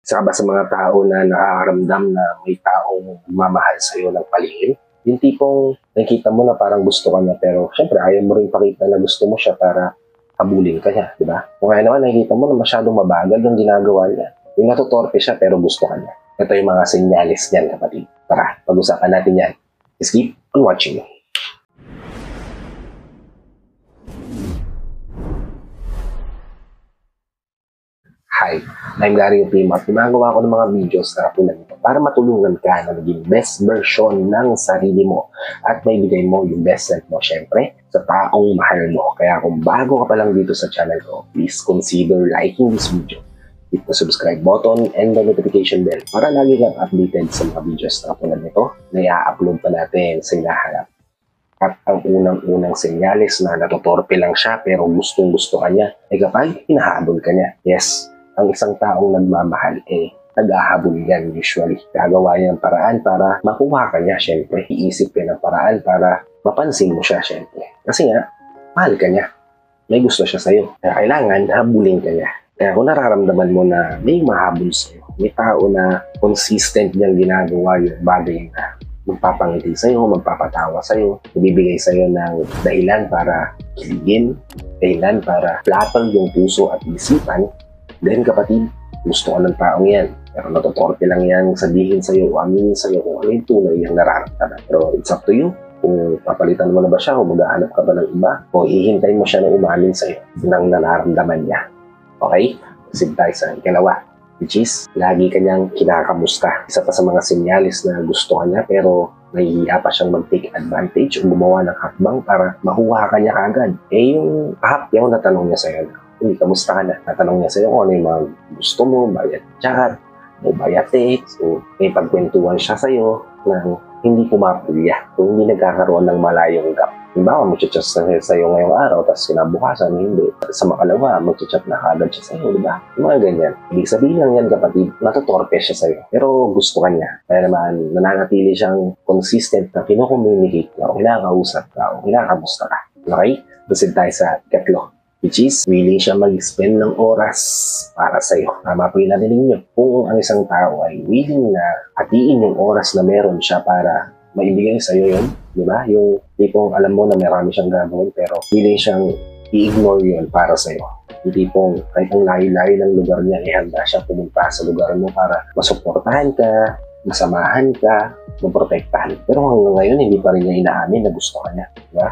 Isa ka ba sa mga tao na nakakaramdam na may taong mamahal sa'yo ng palihim? Yung tipong nakikita mo na parang gusto ka niya pero syempre ayaw mo rin pakita na gusto mo siya para habulin ka niya, di ba? Kung kaya naman nakikita mo na masyadong mabagal yung ginagawa niya. Yung natutorpe siya pero gusto ka niya. Ito yung mga senyales niyan, kapatid. Tara, pag-usapan natin yan. Just keep on watching. Hi, I'm Gary Opim at gumagawa ko ng mga videos na tulad nito para matulungan ka na maging best version ng sarili mo at may bigay mo yung best self mo, syempre, sa taong mahal mo. Kaya kung bago ka pa lang dito sa channel ko, please consider liking this video. Hit the subscribe button and the notification bell para lagi kang updated sa mga videos na tulad nito na i-upload pa natin sa hinaharap. At ang unang-unang senyales na natutorpe lang siya pero gustong-gusto ka niya ay kapag hinahabol ka niya. Yes, ang isang taong nagmamahal nag-ahabol yan usually. Gagawa niya ng paraan para makuha ka niya, syempre. Iisip ka ng paraan para mapansin mo siya, syempre. Kasi nga, mahal ka niya. May gusto siya sa'yo. Kaya kailangan habulin ka niya. Kaya kung nararamdaman mo na may mahabol sa'yo, may tao na consistent niyang ginagawa yung bagay na magpapangiti sa'yo, magpapatawa sa'yo, ibibigay sa'yo ng dahilan para kiligin, dahilan para flatter yung puso at isipan, then kapatid, gusto ka ng taong yan. Pero natutorpe lang yan, sabihin sa'yo o aminin sa'yo kung ano yung tunay yung nararamdaman. Pero it's up to you kung papalitan mo na ba siya o maghahanap ka ba ng iba o hihintayin mo siya na umamin sa'yo ng nararamdaman niya. Okay? Kasi tayo sa ikalawa, which is, lagi kanyang kinakamusta. Isa pa sa mga senyales na gusto ka niya pero nahihiya pa siyang mag-take advantage o gumawa ng hakbang para makuha ka niya kagad. Yung kahapyaw na tanong niya sa'yo, hindi, kamusta ka na? Natanong niya sa'yo kung ano yung mga gusto mo, via chat, o via text, o may pagkwentuhan siya sa'yo na hindi pumapulya, kung hindi nagkakaroon ng malayong gap. Diba, mag-chat sa'yo ngayong araw, tapos kinabukasan, hindi. Sa makalawa, mag-chat na kagad siya sa'yo, diba? Yung mga ganyan. Ibig sabihin lang yan, kapatid, natutorpe siya sa'yo. Pero gusto ka niya. Kaya naman, nananatili siyang consistent na kino-communicate ka, o kinakausap ka, o kinakamusta ka. Okay? Proceed tayo sa ikatlo, which is, willing siya mag-spend ng oras para sa'yo. Tama po yung narinig nyo. Kung ang isang tao ay willing na hatiin yung oras na meron siya para maibigay sa'yo yun, di ba? Yung tipong alam mo na marami siyang gagawin pero willing siyang i-ignore yun para sa'yo. Yung tipong kahit ang layo-layo ng lugar niya, handa siya pumunta sa lugar mo para masuportahan ka, masamahan ka, maprotektahan. Pero hanggang ngayon, hindi pa rin niya inaamin na gusto ka niya, di ba?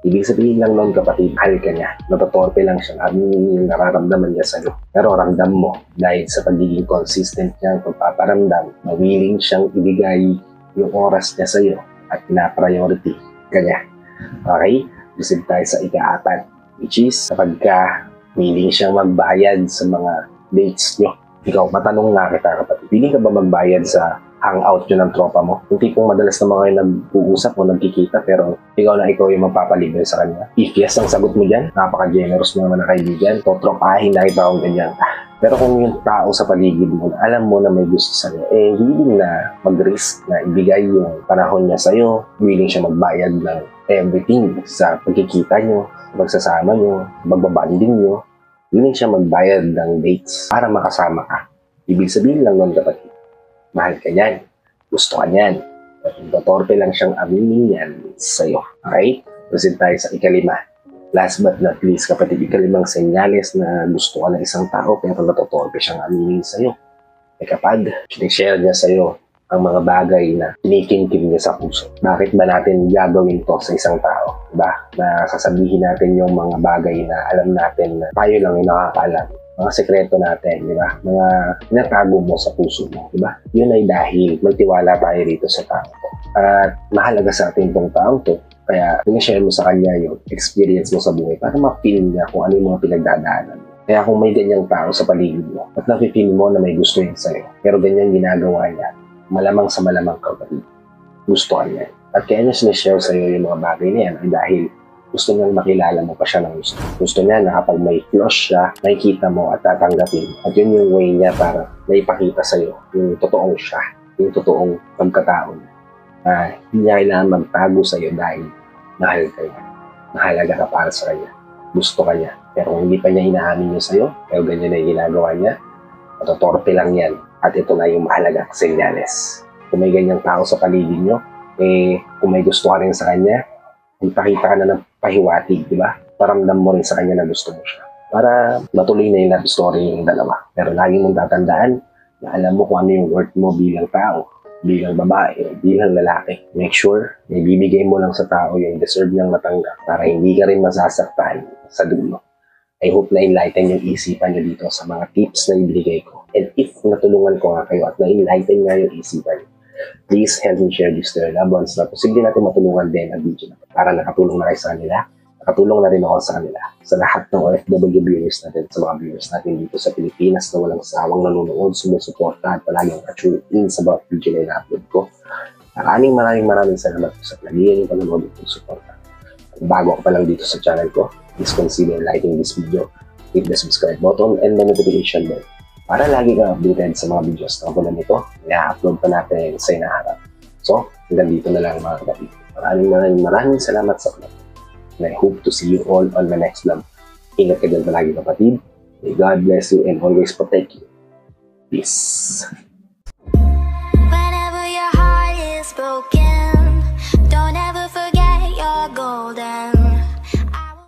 Ibig sabihin lang noon, kapatid, mahal ka niya. Natutorpe lang siya. Yung nararamdaman niya sa'yo. Pero ramdam mo, dahil sa pagiging consistent niya, pagpaparamdam, na willing siyang ibigay yung oras niya sa'yo at na-priority ka niya. Okay? Proceed tayo sa ika-apat, which is kapag ka willing siyang magbayad sa mga dates niyo. Ikaw, matanong nga kita, kapatid. Willing ka ba magbayad sa hangout nyo ng tropa mo? Yung tipong madalas na mga nag-uusap o nagkikita pero ikaw yung magpapalibre sa kanya. If yes ang sagot mo dyan, napaka-generous mo naman na kaibigan. Totropahin na kita akong ganyan. Pero kung yung tao sa paligid mo, alam mo na may gusto sa'yo, willing na mag-risk na ibigay yung panahon niya sa'yo, willing siya magbayad ng everything sa pagkikita nyo, pagsasama nyo, magbabanding nyo, willing siya magbayad ng dates para makasama ka. Ibig sabihin lang nun, kapatid, mahal ka niyan, gusto ka niyan, at torpe lang siyang aminin yan sa'yo. Okay? Proceed tayo sa ikalima. Last but not least, kapatid, ikalimang senyales na gusto ka ng isang tao pero natutorpe siyang aminin sa'yo. E kapag sinishare niya sa'yo ang mga bagay na kinikinkim niya sa puso. Bakit ba natin gagawin to sa isang tao? Diba? Na sasabihin natin yung mga bagay na alam natin na tayo lang yung nakakaalam. Mga sekreto natin, di ba? Mga tinatago mo sa puso mo, di ba? Yun ay dahil magtiwala tayo dito sa tao to. At mahalaga sa atin tong taong to. Kaya sinishare mo sa kanya yung experience mo sa buhay para ma-feel niya kung ano yung mga pinagdadaanan mo. Kaya kung may ganyang tao sa paligid mo at na-feel mo na may gusto yun sa'yo, pero ganyan ginagawa niya, malamang sa malamang kapatid, gusto ka niya. At kaya niya sinishare sa'yo yung mga bagay na yan ay dahil gusto niyang makilala mo pa siya ng gusto. Gusto niya na kapag may flaws siya, nakikita mo at tatanggapin. At yun yung way niya para naipakita sa'yo yung totoong siya, yung totoong pagkatao niya. Hindi niya kailangan magtago sa'yo dahil mahal ka niya. Mahalaga ka para sa kanya. Gusto ka niya. Pero kung hindi pa niya inaamin niya sa'yo, pero ganyan na yung ginagawa niya, matotorpe lang yan At ito na yung mahalagang senyales. Kung may ganyang tao sa paligid nyo, kung may gusto ka rin sa kanya, magpakita ka na ng pahiwatig, di ba? Paramdam mo rin sa kanya na gusto mo siya. Para matuloy na yung love story yung dalawa. Pero lagi mong tatandaan na alam mo kung ano yung worth mo bilang tao, bilang babae, bilang lalaki. Make sure na ibibigay mo lang sa tao yung deserve niyang matanggap para hindi ka rin masasaktan sa dulo. I hope na enlighten yung isipan niyo dito sa mga tips na ibigay ko. And if natulungan ko nga kayo at na-enlighten nga yung isipan niyo, please help me share this to your loved ones na posible natin matulungan din ang video na para nakatulong na kayo sa kanila. Nakatulong na rin ako sa kanila. Sa lahat ng OFW viewers natin, sa mga viewers natin dito sa Pilipinas na walang sawang nanonood, sumusuporta at palaging ka-tune in sa bawat video na ina-upload ko. Maraming salamat po sa palaging yung panonood at suporta. Kung bago ka pa lang dito sa channel ko, please consider liking this video, hit the subscribe button and the notification bell para lagi kang updated sa mga videos na tulad nito na upload pa natin sa inaharap. So, hanggang dito na lang mga kapatid. Maraming salamat sa vlog. And I hope to see you all on the next vlog. Ingat ka dyan palagi kapatid. May God bless you and always protect you. Peace. Whenever your heart is broken, don't